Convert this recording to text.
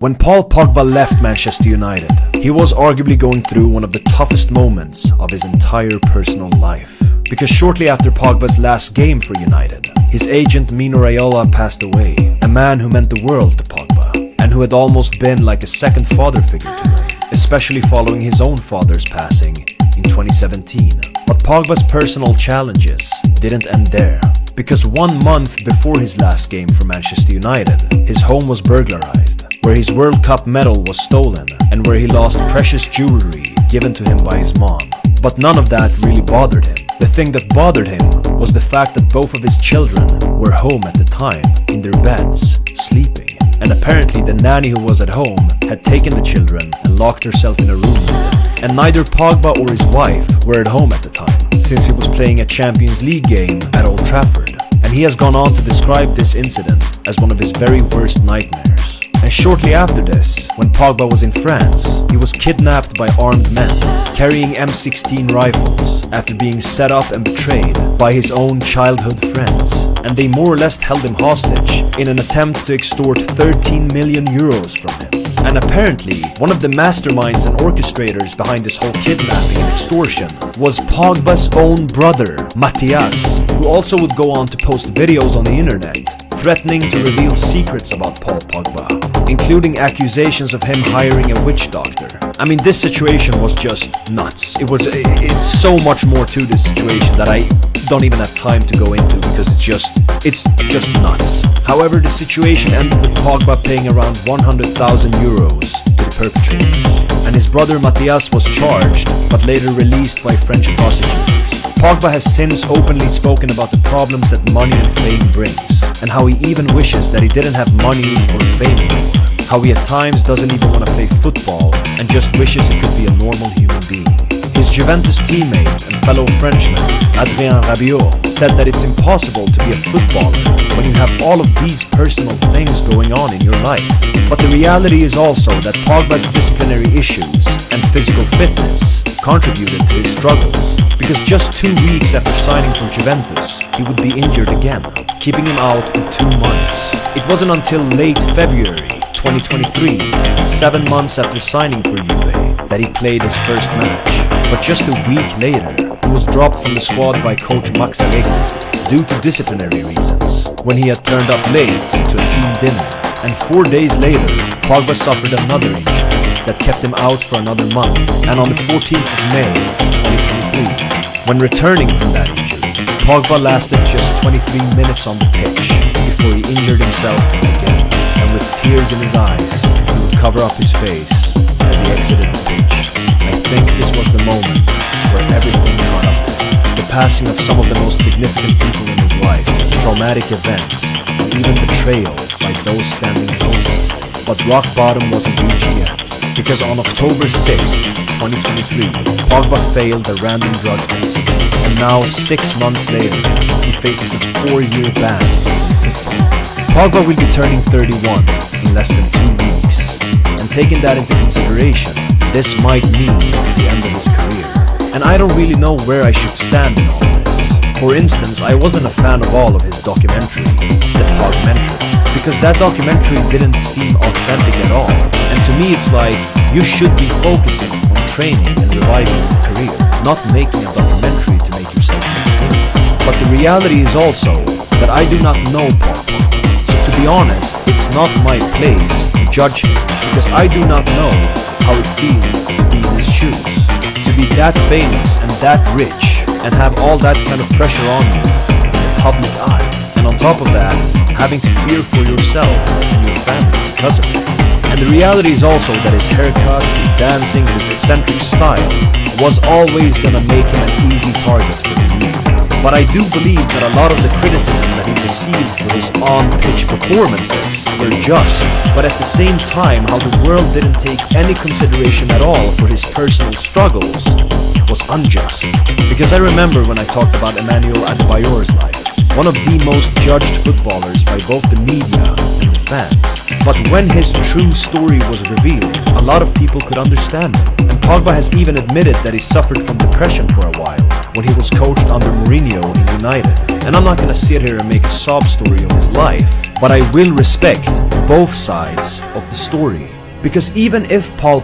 When Paul Pogba left Manchester United, he was arguably going through one of the toughest moments of his entire personal life. Because shortly after Pogba's last game for United, his agent Mino Raiola passed away, a man who meant the world to Pogba, and who had almost been like a second father figure to him, especially following his own father's passing in 2017. But Pogba's personal challenges didn't end there, because 1 month before his last game for Manchester United, his home was burglarized, where his World Cup medal was stolen, and where he lost precious jewelry given to him by his mom. But none of that really bothered him. The thing that bothered him was the fact that both of his children were home at the time, in their beds, sleeping. And apparently the nanny who was at home had taken the children and locked herself in a room with them. And neither Pogba or his wife were at home at the time, since he was playing a Champions League game at Old Trafford. And he has gone on to describe this incident as one of his very worst nightmares. And shortly after this, when Pogba was in France, he was kidnapped by armed men, carrying M16 rifles, after being set up and betrayed by his own childhood friends. And they more or less held him hostage in an attempt to extort 13 million euros from him. And apparently, one of the masterminds and orchestrators behind this whole kidnapping and extortion was Pogba's own brother, Matthias, who also would go on to post videos on the internet, threatening to reveal secrets about Paul Pogba, including accusations of him hiring a witch doctor. I mean, this situation was just nuts. It's so much more to this situation that I don't even have time to go into, because it's just nuts. However, the situation ended with Pogba paying around 100,000 euros to the perpetrators, and his brother Matthias was charged, but later released by French prosecutors. Pogba has since openly spoken about the problems that money and fame brings, and how he even wishes that he didn't have money or fame anymore. How he at times doesn't even want to play football and just wishes he could be a normal human being. His Juventus teammate and fellow Frenchman, Adrien Rabiot, said that it's impossible to be a footballer when you have all of these personal things going on in your life. But the reality is also that Pogba's disciplinary issues and physical fitness contributed to his struggles, because just 2 weeks after signing for Juventus, he would be injured again, keeping him out for 2 months. It wasn't until late February 2023, 7 months after signing for Juve, that he played his first match. But just a week later, he was dropped from the squad by coach Max Allegri due to disciplinary reasons, when he had turned up late to a team dinner. And 4 days later, Pogba suffered another injury that kept him out for another month. And on the 14th of May 2023, when returning from that injury, Pogba lasted just 23 minutes on the pitch before he injured himself again. And with tears in his eyes, he would cover up his face as he exited the pitch. I think this was the moment where everything caught up to him. The passing of some of the most significant people in his life, traumatic events, and even betrayal by those standing closest. But rock bottom wasn't reached yet, because on October 6th, 2023, Pogba failed a random drug incident, and now 6 months later, he faces a 4-year ban. Pogba will be turning 31 in less than 2 weeks, and taking that into consideration, this might mean the end of his career. And I don't really know where I should stand in all this. For instance, I wasn't a fan of all of his documentary, The Pogmentary, because that documentary didn't seem authentic at all. And to me it's like, you should be focusing on training and reviving your career, not making a documentary to make yourself look good. But the reality is also that I do not know Paul Pogba. So to be honest, it's not my place to judge him, because I do not know how it feels to be in his shoes, to be that famous and that rich, and have all that kind of pressure on you in the public eye. And on top of that, having to fear for yourself and your family because of it. And the reality is also that his haircut, his dancing, and his eccentric style was always gonna make him an easy target for the media. But I do believe that a lot of the criticism that he received for his on-pitch performances were just, but at the same time, how the world didn't take any consideration at all for his personal struggles was unjust. Because I remember when I talked about Emmanuel Adebayor's life, one of the most judged footballers by both the media and the fans. But when his true story was revealed, a lot of people could understand him. And Pogba has even admitted that he suffered from depression for a while, when he was coached under Mourinho in United. And I'm not gonna sit here and make a sob story of his life, but I will respect both sides of the story. Because even if Paul